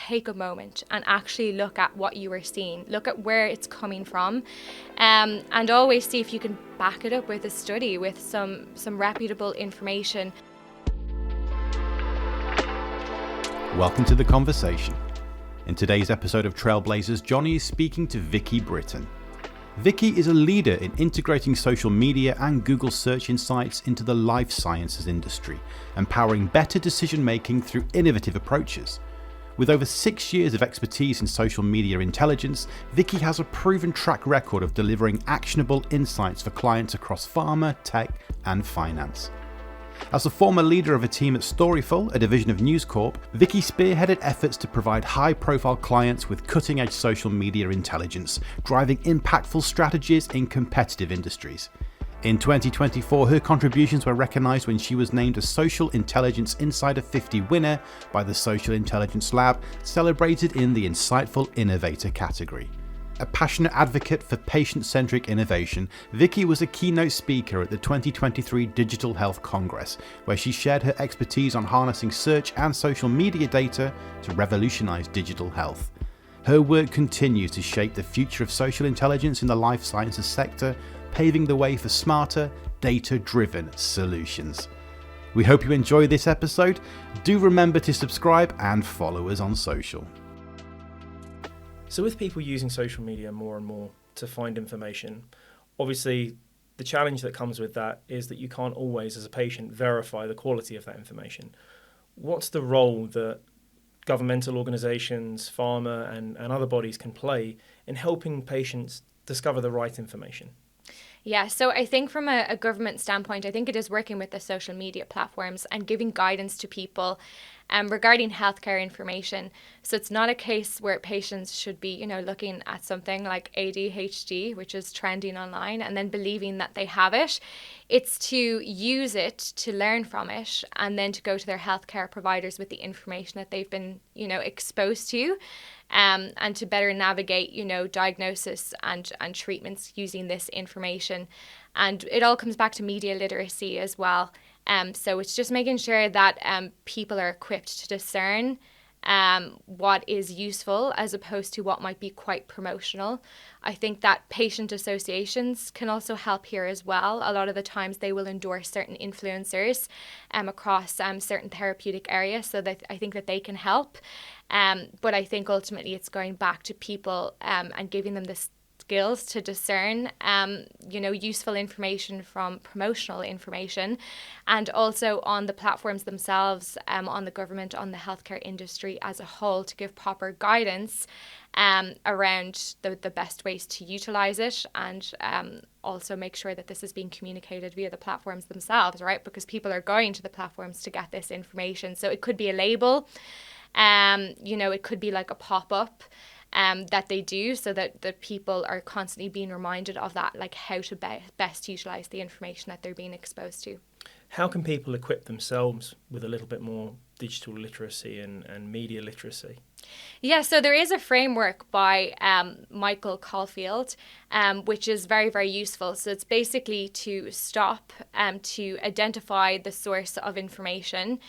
take a moment and actually look at what you are seeing, look at where it's coming from, and always see if you can back it up with a study, with some reputable information. Welcome to The Conversation. In today's episode of Trailblazers, Johnny is speaking to Vicky Britton. Vicky is a leader in integrating social media and Google search insights into the life sciences industry, empowering better decision making through innovative approaches. With over 6 years of expertise in social media intelligence, Vicky has a proven track record of delivering actionable insights for clients across pharma, tech, and finance. As a former leader of a team at Storyful, a division of News Corp, Vicky spearheaded efforts to provide high-profile clients with cutting-edge social media intelligence, driving impactful strategies in competitive industries. In 2024, her contributions were recognised when she was named a Social Intelligence Insider 50 winner by the Social Intelligence Lab, celebrated in the Insightful Innovator category. A passionate advocate for patient-centric innovation, Vicky was a keynote speaker at the 2023 Digital Health Congress, where she shared her expertise on harnessing search and social media data to revolutionise digital health. Her work continues to shape the future of social intelligence in the life sciences sector, paving the way for smarter, data-driven solutions. We hope you enjoy this episode. Do remember to subscribe and follow us on social. So with people using social media more and more to find information, obviously the challenge that comes with that is that you can't always, as a patient, verify the quality of that information. What's the role that governmental organisations, pharma and other bodies can play in helping patients discover the right information? Yeah, so I think from a government standpoint, I think it is working with the social media platforms and giving guidance to people regarding healthcare information. So it's not a case where patients should be, looking at something like ADHD, which is trending online, and then believing that they have it. It's to use it, to learn from it, and then to go to their healthcare providers with the information that they've been, exposed to. And to better navigate, diagnosis and treatments using this information. And it all comes back to media literacy as well. So it's just making sure that people are equipped to discern what is useful as opposed to what might be quite promotional. I think that patient associations can also help here as well. A lot of the times they will endorse certain influencers across certain therapeutic areas, so that I think that they can help. But I think ultimately it's going back to people and giving them the skills to discern, useful information from promotional information, and also on the platforms themselves, on the government, on the healthcare industry as a whole, to give proper guidance around the best ways to utilize it, and also make sure that this is being communicated via the platforms themselves, right? Because people are going to the platforms to get this information. So it could be a label, it could be like a pop-up that they do, so that the people are constantly being reminded of that, like how to best utilize the information that they're being exposed to. How can people equip themselves with a little bit more digital literacy and media literacy? Yeah, so there is a framework by Michael Caulfield, which is very, very useful. So it's basically to stop, to identify the source of information,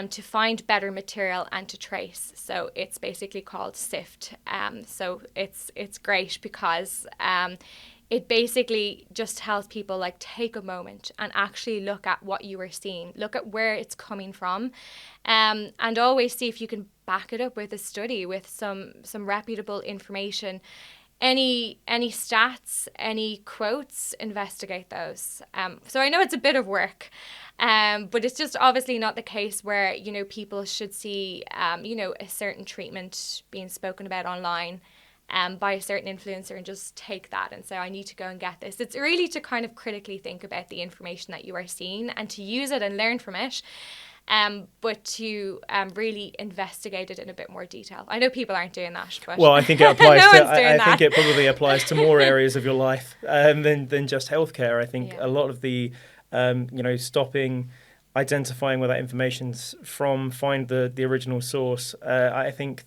to find better material and to trace. So it's basically called SIFT. So it's great because it basically just tells people, like, take a moment and actually look at what you are seeing, look at where it's coming from, and always see if you can back it up with a study, with some reputable information. Any stats, any quotes, investigate those. So I know it's a bit of work, but it's just obviously not the case where, people should see, a certain treatment being spoken about online by a certain influencer and just take that and say, I need to go and get this. It's really to kind of critically think about the information that you are seeing and to use it and learn from it. But to really investigate it in a bit more detail. I know people aren't doing that, but well, I think it applies no I think it probably applies to more areas of your life than just healthcare. I think a lot of the stopping, identifying where that information's from, find the original source. I think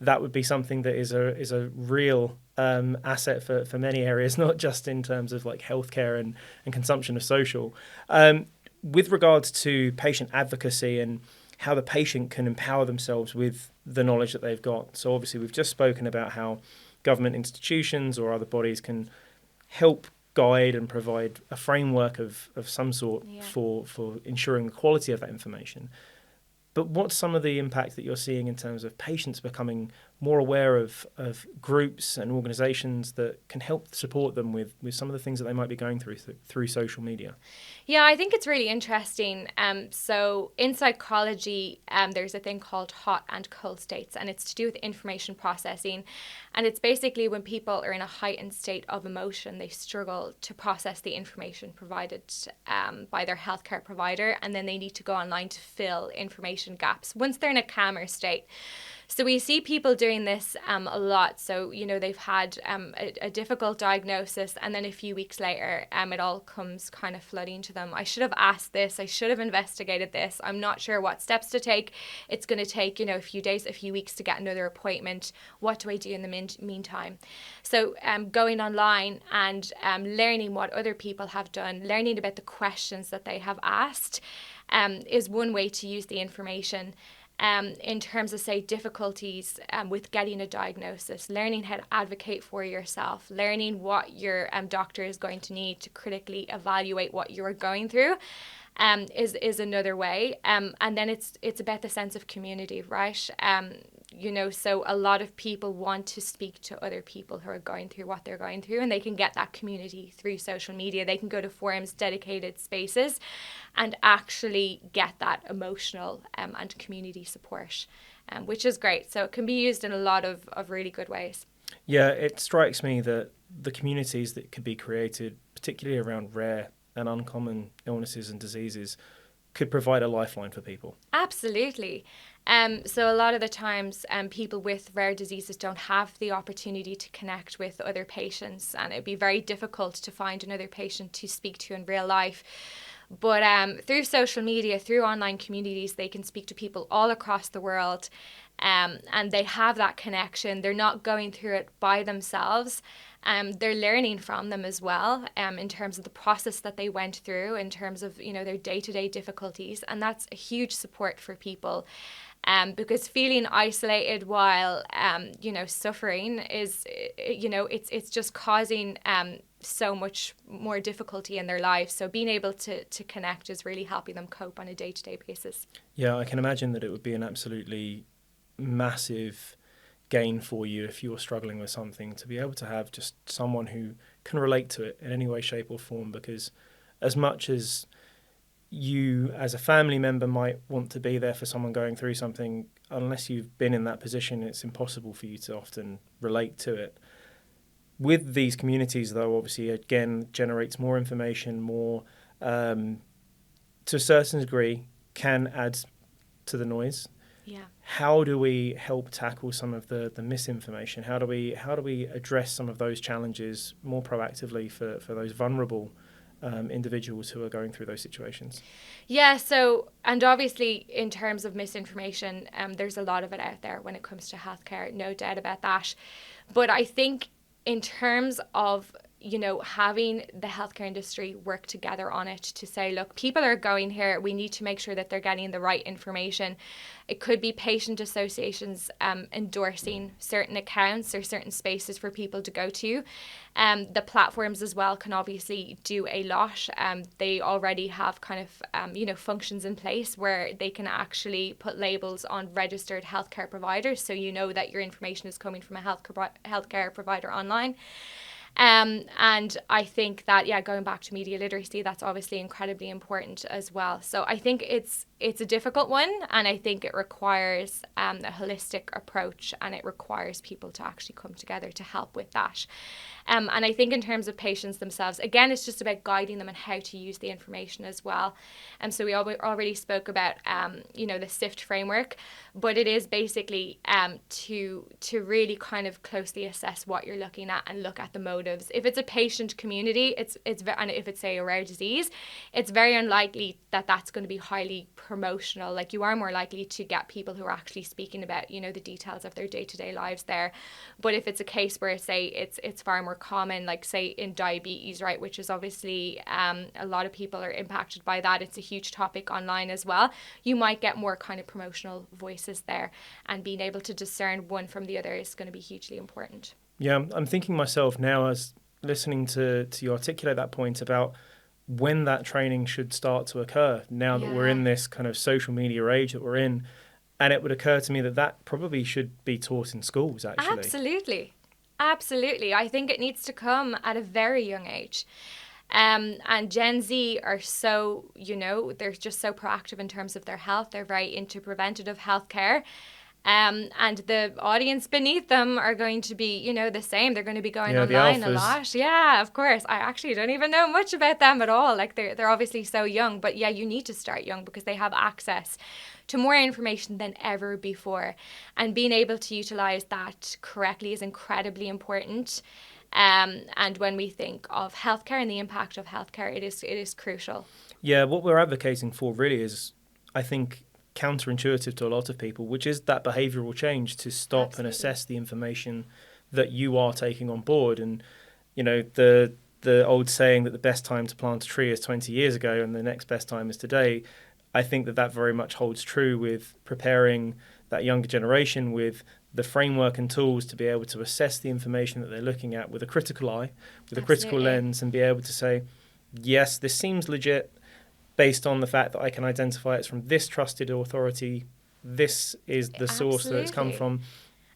that would be something that is a real asset for many areas, not just in terms of like healthcare and consumption of social. With regards to patient advocacy and how the patient can empower themselves with the knowledge that they've got. So obviously we've just spoken about how government institutions or other bodies can help guide and provide a framework of some sort for ensuring the quality of that information. But what's some of the impact that you're seeing in terms of patients becoming more aware of groups and organisations that can help support them with some of the things that they might be going through social media? Yeah, I think it's really interesting. So in psychology, there's a thing called hot and cold states, and it's to do with information processing. And it's basically when people are in a heightened state of emotion, they struggle to process the information provided by their healthcare provider, and then they need to go online to fill information gaps once they're in a calmer state. So we see people doing this a lot. So, they've had a difficult diagnosis, and then a few weeks later, it all comes kind of flooding to them. I should have asked this. I should have investigated this. I'm not sure what steps to take. It's going to take, a few days, a few weeks to get another appointment. What do I do in the meantime? So going online and learning what other people have done, learning about the questions that they have asked is one way to use the information. In terms of, say, difficulties with getting a diagnosis, learning how to advocate for yourself, learning what your doctor is going to need to critically evaluate what you're going through is another way. And then it's about the sense of community, right? So a lot of people want to speak to other people who are going through what they're going through, and they can get that community through social media. They can go to forums, dedicated spaces, and actually get that emotional and community support, which is great. So it can be used in a lot of really good ways. Yeah, it strikes me that the communities that could be created, particularly around rare and uncommon illnesses and diseases, could provide a lifeline for people. Absolutely. So a lot of the times people with rare diseases don't have the opportunity to connect with other patients, and it'd be very difficult to find another patient to speak to in real life. But through social media, through online communities, they can speak to people all across the world, and they have that connection. They're not going through it by themselves. They're learning from them as well, in terms of the process that they went through, in terms of their day-to-day difficulties, and that's a huge support for people. Because feeling isolated while suffering is it's just causing so much more difficulty in their lives. So being able to connect is really helping them cope on a day-to-day basis. Yeah, I can imagine that it would be an absolutely massive gain for you if you were struggling with something, to be able to have just someone who can relate to it in any way, shape or form. Because as much as you as a family member might want to be there for someone going through something, unless you've been in that position, it's impossible for you to often relate to it. With these communities, though, obviously, again, generates more information, more, to a certain degree, can add to the noise. Yeah. How do we help tackle some of the misinformation? How do we address some of those challenges more proactively for those vulnerable individuals who are going through those situations? Yeah, so, and obviously in terms of misinformation, there's a lot of it out there when it comes to healthcare, no doubt about that. But I think in terms of having the healthcare industry work together on it to say, look, people are going here, we need to make sure that they're getting the right information. It could be patient associations endorsing certain accounts or certain spaces for people to go to. The platforms as well can obviously do a lot. They already have kind of, functions in place where they can actually put labels on registered healthcare providers, so you know that your information is coming from a healthcare provider online. And I think that, going back to media literacy, that's obviously incredibly important as well. So I think it's a difficult one, and I think it requires a holistic approach, and it requires people to actually come together to help with that. And I think in terms of patients themselves, again, it's just about guiding them on how to use the information as well. And so we already spoke about, the SIFT framework, but it is basically to really kind of closely assess what you're looking at and look at the motives. If it's a patient community, and if it's, say, a rare disease, it's very unlikely that that's going to be highly promotional. Like, you are more likely to get people who are actually speaking about, you know, the details of their day-to-day lives there. But if it's a case where, say, it's far more common, like, say, in diabetes, right, which is obviously a lot of people are impacted by that. It's a huge topic online as well. You might get more kind of promotional voices there, and being able to discern one from the other is going to be hugely important. Yeah, I'm thinking myself now as listening to you articulate that point about when that training should start to occur, now that we're in this kind of social media age that we're in. And it would occur to me that probably should be taught in schools, actually. Absolutely. I think it needs to come at a very young age. And Gen Z are so, you know, they're just so proactive in terms of their health. They're very into preventative healthcare. And the audience beneath them are going to be, you know, the same. They're going to be going online a lot. Yeah, of course. I actually don't even know much about them at all. Like, they're obviously so young. But yeah, you need to start young because they have access to more information than ever before. And being able to utilize that correctly is incredibly important. And when we think of healthcare and the impact of healthcare, it is crucial. Yeah, what we're advocating for really is, I think, counterintuitive to a lot of people, which is that behavioural change to stop and assess the information that you are taking on board. And, you know, the old saying that the best time to plant a tree is 20 years ago and the next best time is today, I think that very much holds true with preparing that younger generation with the framework and tools to be able to assess the information that they're looking at with a critical eye, with a critical lens, and be able to say, yes, this seems legit, based on the fact that I can identify it's from this trusted authority, this is the source that it's come from.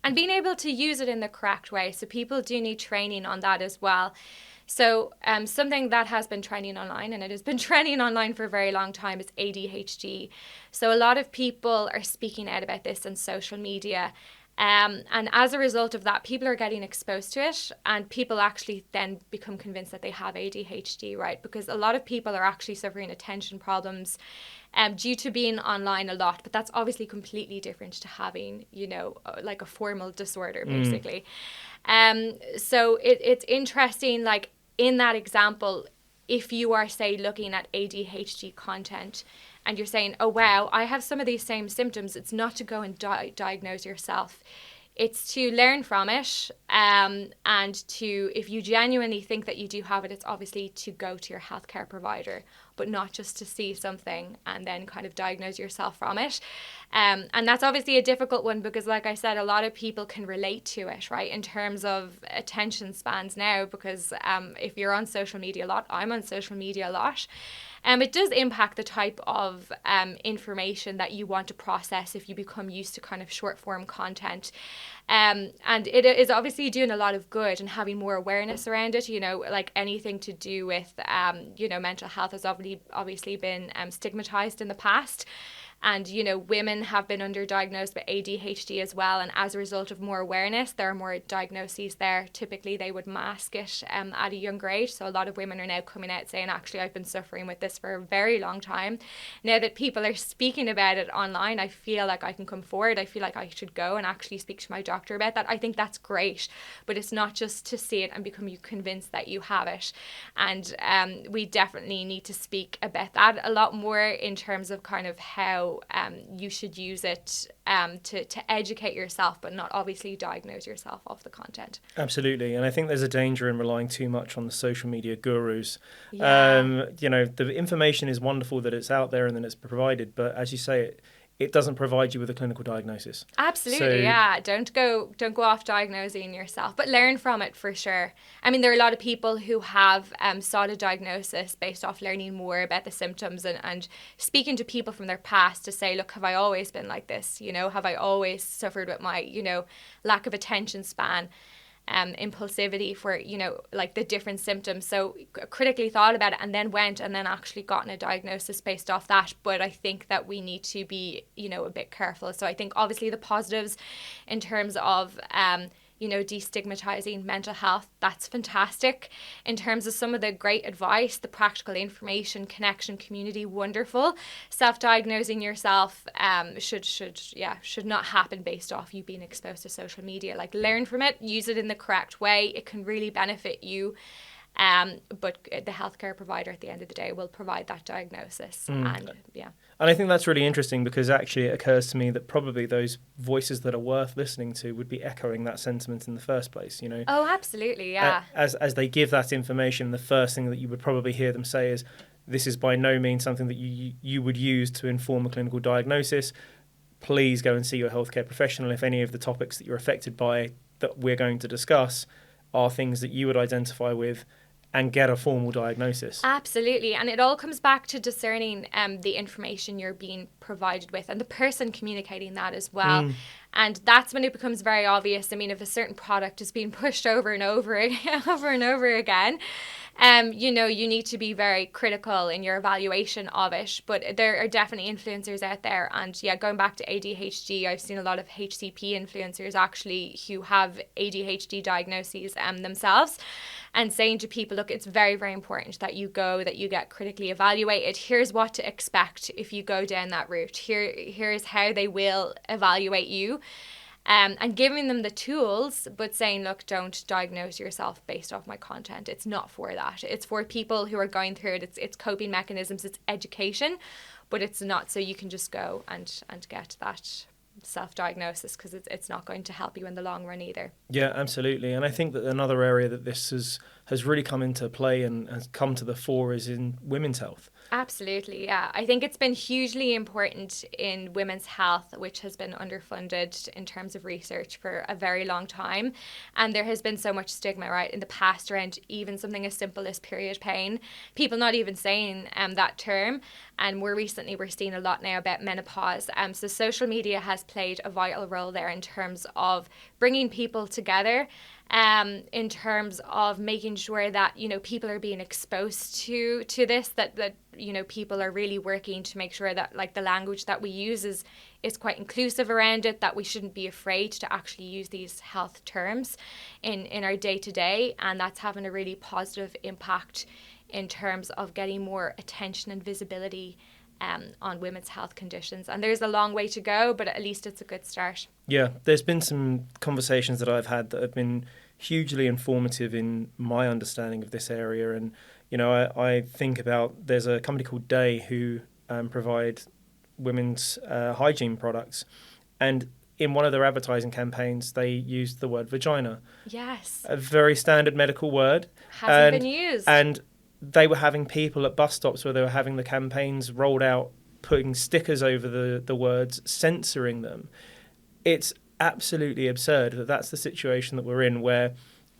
And being able to use it in the correct way. So people do need training on that as well. So something that has been trending online, and it has been trending online for a very long time, is ADHD. So a lot of people are speaking out about this on social media. And as a result of that, people are getting exposed to it, and people actually then become convinced that they have ADHD, right? Because a lot of people are actually suffering attention problems due to being online a lot. But that's obviously completely different to having, you know, like a formal disorder, basically. So it's interesting, like, in that example, if you are, say, looking at ADHD content, and you're saying, oh, wow, I have some of these same symptoms, it's not to go and diagnose yourself. It's to learn from it, and to, if you genuinely think that you do have it, it's obviously to go to your healthcare provider, but not just to see something and then kind of diagnose yourself from it. And that's obviously a difficult one because, like I said, a lot of people can relate to it, right, in terms of attention spans now, because if you're on social media a lot, I'm on social media a lot. It does impact the type of information that you want to process if you become used to kind of short form content. And it is obviously doing a lot of good and having more awareness around it, you know, like anything to do with, you know, mental health has obviously been stigmatized in the past. And, you know, women have been underdiagnosed with ADHD as well. And as a result of more awareness, there are more diagnoses there. Typically, they would mask it at a younger age. So a lot of women are now coming out saying, actually, I've been suffering with this for a very long time. Now that people are speaking about it online, I feel like I can come forward. I feel like I should go and actually speak to my doctor about that. I think that's great. But it's not just to see it and become convinced that you have it. And we definitely need to speak about that a lot more in terms of kind of how you should use it to educate yourself, but not obviously diagnose yourself off the content. Absolutely. And I think there's a danger in relying too much on the social media gurus. Yeah. You know, the information is wonderful that it's out there and that it's provided, but as you say, it doesn't provide you with a clinical diagnosis. Absolutely, yeah. Don't go off diagnosing yourself, but learn from it for sure. I mean, there are a lot of people who have sought a diagnosis based off learning more about the symptoms and speaking to people from their past to say, look, have I always been like this? You know, have I always suffered with my, you know, lack of attention span? Impulsivity for, you know, like the different symptoms. So critically thought about it and then went and then actually gotten a diagnosis based off that. But I think that we need to be, you know, a bit careful. So I think obviously the positives in terms of, you know, destigmatizing mental health, that's fantastic. In terms of some of the great advice, the practical information, connection, community, wonderful. Self-diagnosing yourself should not happen based off you being exposed to social media. Like, learn from it, use it in the correct way. It can really benefit you. But the healthcare provider at the end of the day will provide that diagnosis. And yeah. And I think that's really interesting, because actually it occurs to me that probably those voices that are worth listening to would be echoing that sentiment in the first place, you know. Oh, absolutely, yeah. As they give that information, the first thing that you would probably hear them say is, this is by no means something that you would use to inform a clinical diagnosis. Please go and see your healthcare professional if any of the topics that you're affected by that we're going to discuss are things that you would identify with, and get a formal diagnosis. Absolutely. And it all comes back to discerning the information you're being provided with, and the person communicating that as well. And that's when it becomes very obvious. I mean, if a certain product is being pushed over and over again, you know, you need to be very critical in your evaluation of it. But there are definitely influencers out there. And yeah, going back to ADHD, I've seen a lot of HCP influencers actually who have ADHD diagnoses themselves, and saying to people, look, it's very, very important that you get critically evaluated. Here's what to expect if you go down that route. Here's how they will evaluate you. And giving them the tools, but saying, look, don't diagnose yourself based off my content. It's not for that. It's for people who are going through it. It's coping mechanisms, it's education, but it's not so you can just go and get that self-diagnosis, because it's not going to help you in the long run either. Yeah, absolutely. And I think that another area that this has really come into play and has come to the fore is in women's health. Absolutely, yeah. I think it's been hugely important in women's health, which has been underfunded in terms of research for a very long time. And there has been so much stigma, right, in the past around even something as simple as period pain. People not even saying that term. And more recently, we're seeing a lot now about menopause. So social media has played a vital role there in terms of bringing people together, in terms of making sure that, you know, people are being exposed to this, that you know, people are really working to make sure that, like, the language that we use is quite inclusive around it, that we shouldn't be afraid to actually use these health terms in our day-to-day, and that's having a really positive impact in terms of getting more attention and visibility on women's health conditions. And there's a long way to go, but at least it's a good start. Yeah, there's been some conversations that I've had that have been hugely informative in my understanding of this area. And, you know, I think about, there's a company called Day who provide women's hygiene products. And in one of their advertising campaigns, they used the word vagina. Yes. A very standard medical word. Hasn't been used. And they were having people at bus stops where they were having the campaigns rolled out, putting stickers over the words, censoring them. It's absolutely absurd that that's the situation that we're in, where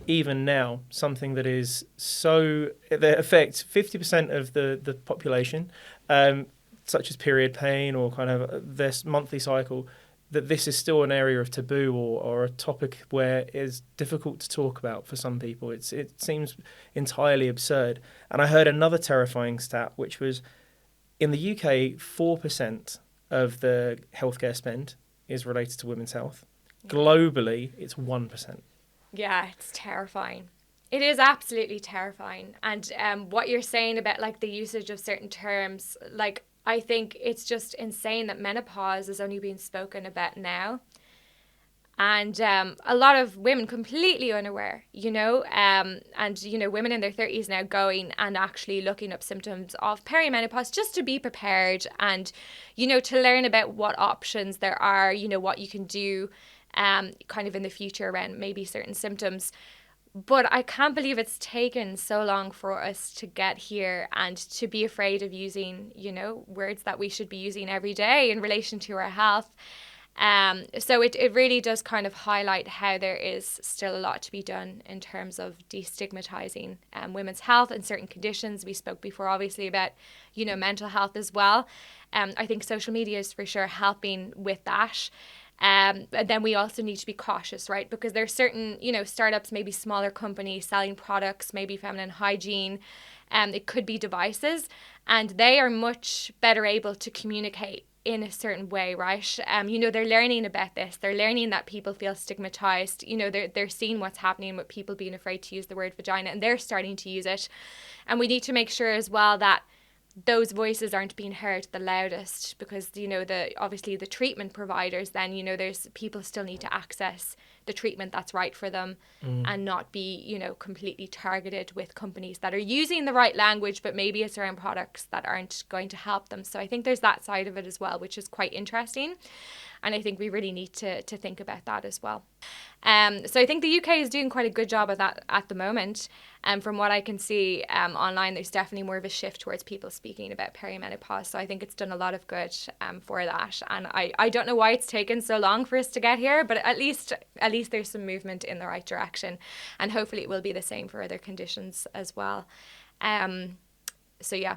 even now, something that is that affects 50% of the population, such as period pain or kind of this monthly cycle, that this is still an area of taboo or a topic where it is difficult to talk about for some people. It seems entirely absurd. And I heard another terrifying stat, which was in the UK, 4% of the healthcare spend is related to women's health. Yeah. Globally, it's 1%. Yeah, it's terrifying. It is absolutely terrifying. And what you're saying about, like, the usage of certain terms, like, I think it's just insane that menopause is only being spoken about now. And a lot of women completely unaware, you know, and, you know, women in their 30s now going and actually looking up symptoms of perimenopause just to be prepared and, you know, to learn about what options there are, you know, what you can do kind of in the future around maybe certain symptoms. But I can't believe it's taken so long for us to get here and to be afraid of using, you know, words that we should be using every day in relation to our health. So it really does kind of highlight how there is still a lot to be done in terms of destigmatizing women's health and certain conditions. We spoke before, obviously, about, you know, mental health as well. I think social media is for sure helping with that. And then we also need to be cautious, right? Because there are certain, you know, startups, maybe smaller companies selling products, maybe feminine hygiene, it could be devices, and they are much better able to communicate in a certain way, right? You know, they're learning about this. They're learning that people feel stigmatized. You know, they're seeing what's happening with people being afraid to use the word vagina, and they're starting to use it. And we need to make sure as well that those voices aren't being heard the loudest because, you know, obviously the treatment providers, then, you know, there's people still need to access the treatment that's right for them and not be, you know, completely targeted with companies that are using the right language, but maybe it's around products that aren't going to help them. So I think there's that side of it as well, which is quite interesting. And I think we really need to think about that as well. So I think the UK is doing quite a good job of that at the moment. And from what I can see online, there's definitely more of a shift towards people speaking about perimenopause. So I think it's done a lot of good for that. And I don't know why it's taken so long for us to get here, but at least there's some movement in the right direction. And hopefully it will be the same for other conditions as well. So yeah.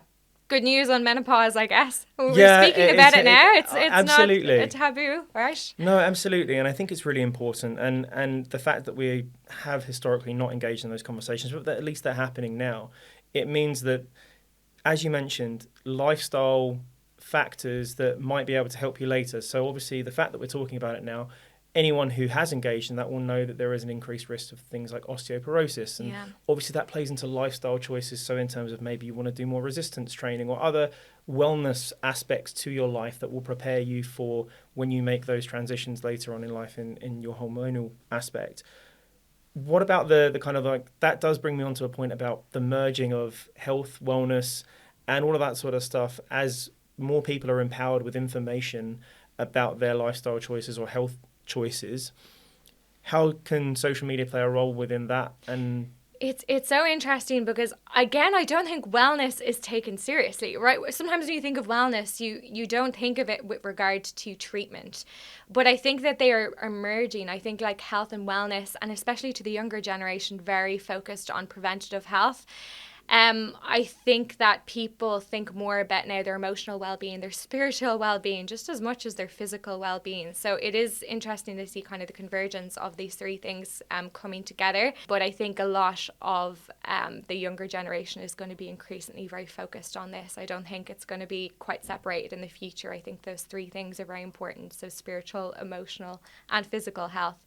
Good news on menopause, I guess. We're speaking about it now. It's absolutely not a taboo, right? No, absolutely. And I think it's really important. And the fact that we have historically not engaged in those conversations, but that at least they're happening now, it means that, as you mentioned, lifestyle factors that might be able to help you later. So obviously the fact that we're talking about it now, anyone who has engaged in that will know that there is an increased risk of things like osteoporosis. And obviously that plays into lifestyle choices. So in terms of maybe you want to do more resistance training or other wellness aspects to your life that will prepare you for when you make those transitions later on in life in your hormonal aspect. What about the kind of like, that does bring me on to a point about the merging of health, wellness, and all of that sort of stuff as more people are empowered with information about their lifestyle choices or health choices. How can social media play a role within that? And it's so interesting because, again, I don't think wellness is taken seriously, right? Sometimes when you think of wellness, you don't think of it with regard to treatment. But I think that they are merging. I think like health and wellness, and especially to the younger generation, very focused on preventative health. I think that people think more about now their emotional well-being, their spiritual well-being, just as much as their physical well-being. So it is interesting to see kind of the convergence of these three things coming together. But I think a lot of the younger generation is going to be increasingly very focused on this. I don't think it's going to be quite separated in the future. I think those three things are very important. So spiritual, emotional, and physical health.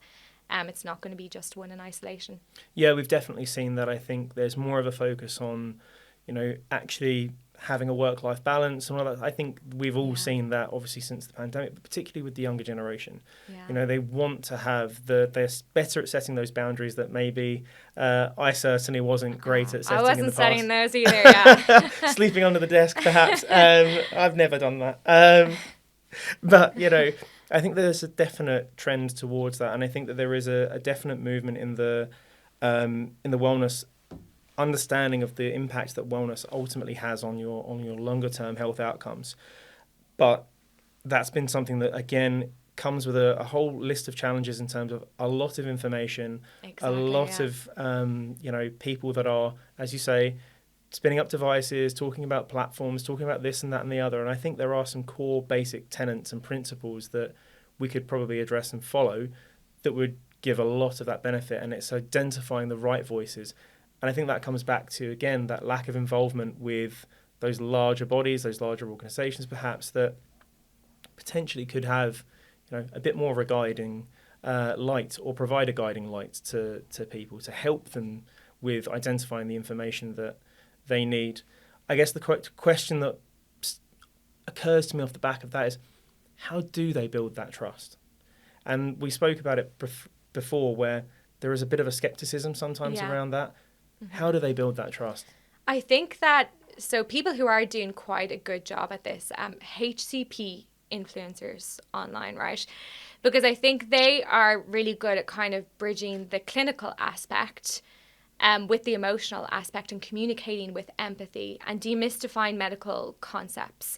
It's not going to be just one in isolation. Yeah, we've definitely seen that. I think there's more of a focus on, you know, actually having a work-life balance and all that. I think we've all seen that, obviously, since the pandemic, but particularly with the younger generation. Yeah. You know, they want to have they're better at setting those boundaries that maybe I certainly wasn't great at setting in the past. I wasn't setting those either, yeah. Sleeping under the desk, perhaps. I've never done that. But, you know, I think there's a definite trend towards that, and I think that there is a definite movement in the wellness understanding of the impact that wellness ultimately has on your longer term health outcomes. But that's been something that, again, comes with a whole list of challenges in terms of a lot of information, a lot of people that are, as you say, spinning up devices, talking about platforms, talking about this and that and the other. And I think there are some core basic tenets and principles that we could probably address and follow that would give a lot of that benefit. And it's identifying the right voices. And I think that comes back to, again, that lack of involvement with those larger bodies, those larger organisations, perhaps, that potentially could have, you know, a bit more of a guiding light or provide a guiding light to people to help them with identifying the information that they need. I guess the question that occurs to me off the back of that is, how do they build that trust? And we spoke about it before, where there is a bit of a skepticism sometimes around that. Mm-hmm. How do they build that trust? I think that, so people who are doing quite a good job at this, HCP influencers online, right? Because I think they are really good at kind of bridging the clinical aspect with the emotional aspect and communicating with empathy and demystifying medical concepts.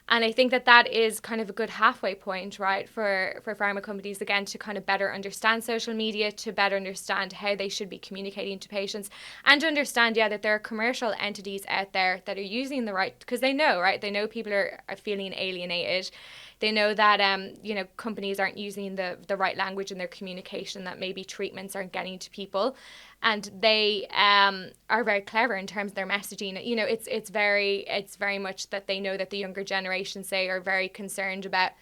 And I think that is kind of a good halfway point, right, for pharma companies, again, to kind of better understand social media, to better understand how they should be communicating to patients, and to understand, that there are commercial entities out there that are using the right, because they know, right, they know people are feeling alienated. They know that, companies aren't using the right language in their communication, that maybe treatments aren't getting to people. And they are very clever in terms of their messaging. You know, it's very much that they know that the younger generation, say, are very concerned about,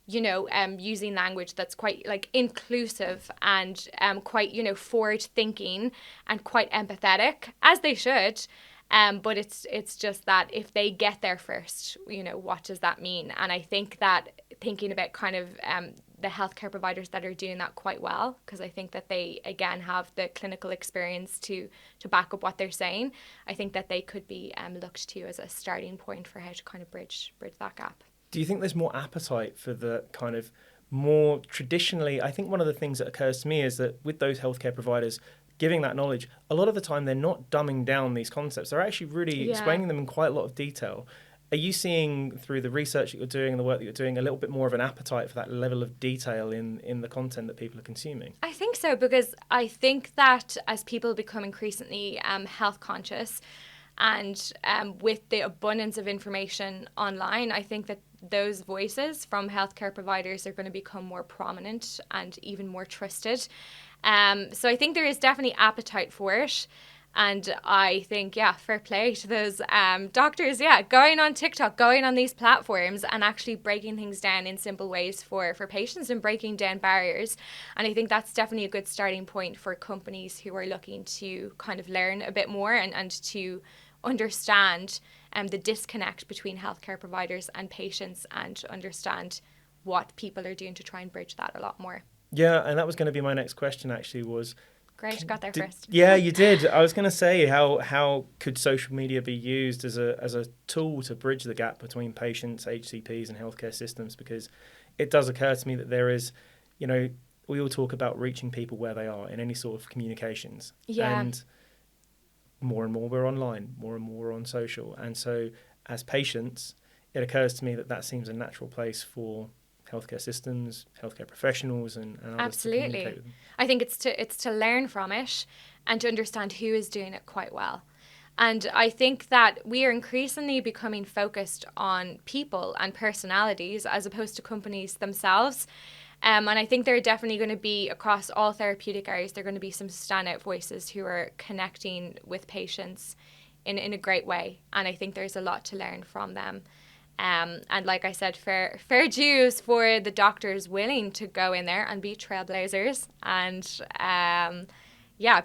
using language that's quite like inclusive and quite, forward thinking and quite empathetic, as they should. But it's just that if they get there first, what does that mean? And I think that thinking about kind of the healthcare providers that are doing that quite well, because I think that they, again, have the clinical experience to back up what they're saying. I think that they could be looked to as a starting point for how to kind of bridge that gap. Do you think there's more appetite for the kind of more traditionally? I think one of the things that occurs to me is that with those healthcare providers giving that knowledge, a lot of the time they're not dumbing down these concepts. They're actually really explaining them in quite a lot of detail. Are you seeing through the research that you're doing and the work that you're doing a little bit more of an appetite for that level of detail in the content that people are consuming? I think so, because I think that as people become increasingly health conscious and with the abundance of information online, I think that those voices from healthcare providers are going to become more prominent and even more trusted. So I think there is definitely appetite for it. And I think, fair play to those doctors, going on TikTok, going on these platforms and actually breaking things down in simple ways for patients and breaking down barriers. And I think that's definitely a good starting point for companies who are looking to kind of learn a bit more and to understand the disconnect between healthcare providers and patients and understand what people are doing to try and bridge that a lot more. Yeah, and that was going to be my next question, actually, was... Great, got there first. Yeah, you did. I was going to say, how could social media be used as a tool to bridge the gap between patients, HCPs and healthcare systems? Because it does occur to me that there is, we all talk about reaching people where they are in any sort of communications. Yeah. And more we're online, more and more we're on social. And so as patients, it occurs to me that seems a natural place for healthcare systems, healthcare professionals, and others. Absolutely. To communicate with them. I think it's to learn from it and to understand who is doing it quite well. And I think that we are increasingly becoming focused on people and personalities as opposed to companies themselves. And I think there are definitely going to be, across all therapeutic areas, there are going to be some standout voices who are connecting with patients in a great way. And I think there's a lot to learn from them. And like I said, fair dues for the doctors willing to go in there and be trailblazers and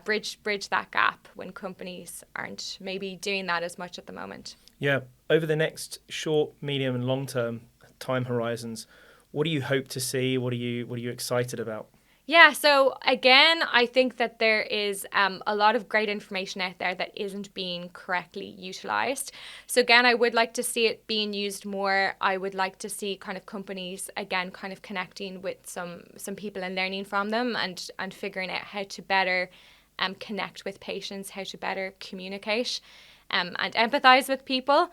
bridge that gap when companies aren't maybe doing that as much at the moment. Yeah, over the next short, medium and long term time horizons, what do you hope to see? What are you excited about? Yeah, so again, I think that there is a lot of great information out there that isn't being correctly utilised. So again, I would like to see it being used more. I would like to see kind of companies, again, kind of connecting with some people and learning from them and figuring out how to better connect with patients, how to better communicate and empathise with people.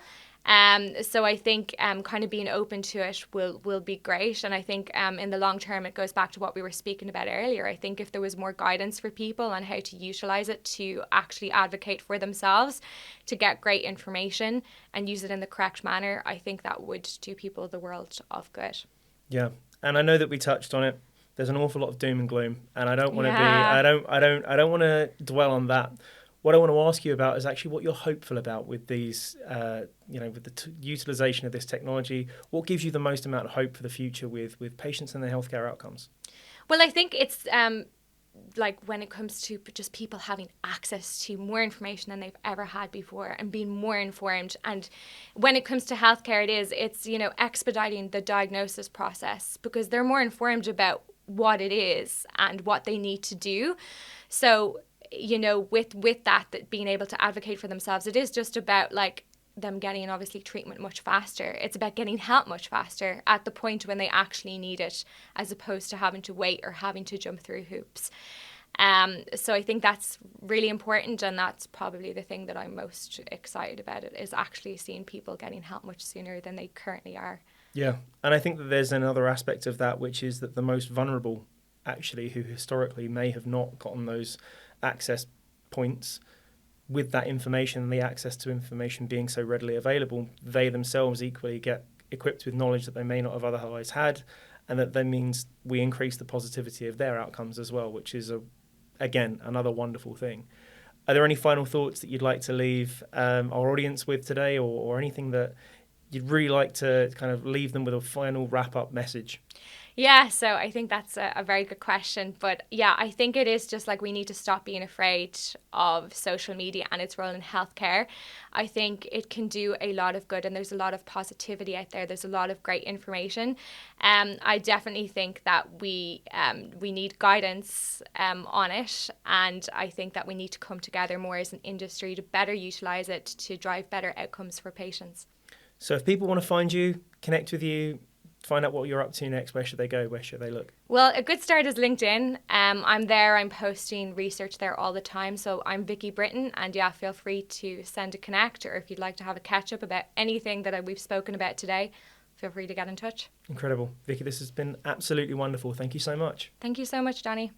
So I think kind of being open to it will be great. And I think in the long term, it goes back to what we were speaking about earlier. I think if there was more guidance for people on how to utilise it to actually advocate for themselves, to get great information and use it in the correct manner, I think that would do people the world of good. Yeah, and I know that we touched on it. There's an awful lot of doom and gloom, and I don't want to be. I don't want to dwell on that. What I want to ask you about is actually what you're hopeful about with these, with the utilisation of this technology. What gives you the most amount of hope for the future with patients and their healthcare outcomes? Well, I think it's like when it comes to just people having access to more information than they've ever had before and being more informed. And when it comes to healthcare, it's expediting the diagnosis process because they're more informed about what it is and what they need to do. So with that being able to advocate for themselves, it is just about like them getting obviously treatment much faster. It's about getting help much faster at the point when they actually need it, as opposed to having to wait or having to jump through hoops. So I think that's really important, and that's probably the thing that I'm most excited about, it is actually seeing people getting help much sooner than they currently are. Yeah, and I think that there's another aspect of that, which is that the most vulnerable, actually, who historically may have not gotten those access points, with that information and the access to information being so readily available, they themselves equally get equipped with knowledge that they may not have otherwise had, and that then means we increase the positivity of their outcomes as well, which is again another wonderful thing. Are there any final thoughts that you'd like to leave our audience with today, or anything that you'd really like to kind of leave them with a final wrap-up message? Yeah, so I think that's a very good question. But yeah, I think it is just like we need to stop being afraid of social media and its role in healthcare. I think it can do a lot of good and there's a lot of positivity out there. There's a lot of great information. I definitely think that we need guidance on it. And I think that we need to come together more as an industry to better utilise it to drive better outcomes for patients. So if people want to find you, connect with you, find out what you're up to next, where should they go? Where should they look? Well, a good start is LinkedIn. I'm there. I'm posting research there all the time. So I'm Vicky Britton. And yeah, feel free to send a connect, or if you'd like to have a catch up about anything that we've spoken about today, feel free to get in touch. Incredible. Vicky, this has been absolutely wonderful. Thank you so much. Thank you so much, Johnny.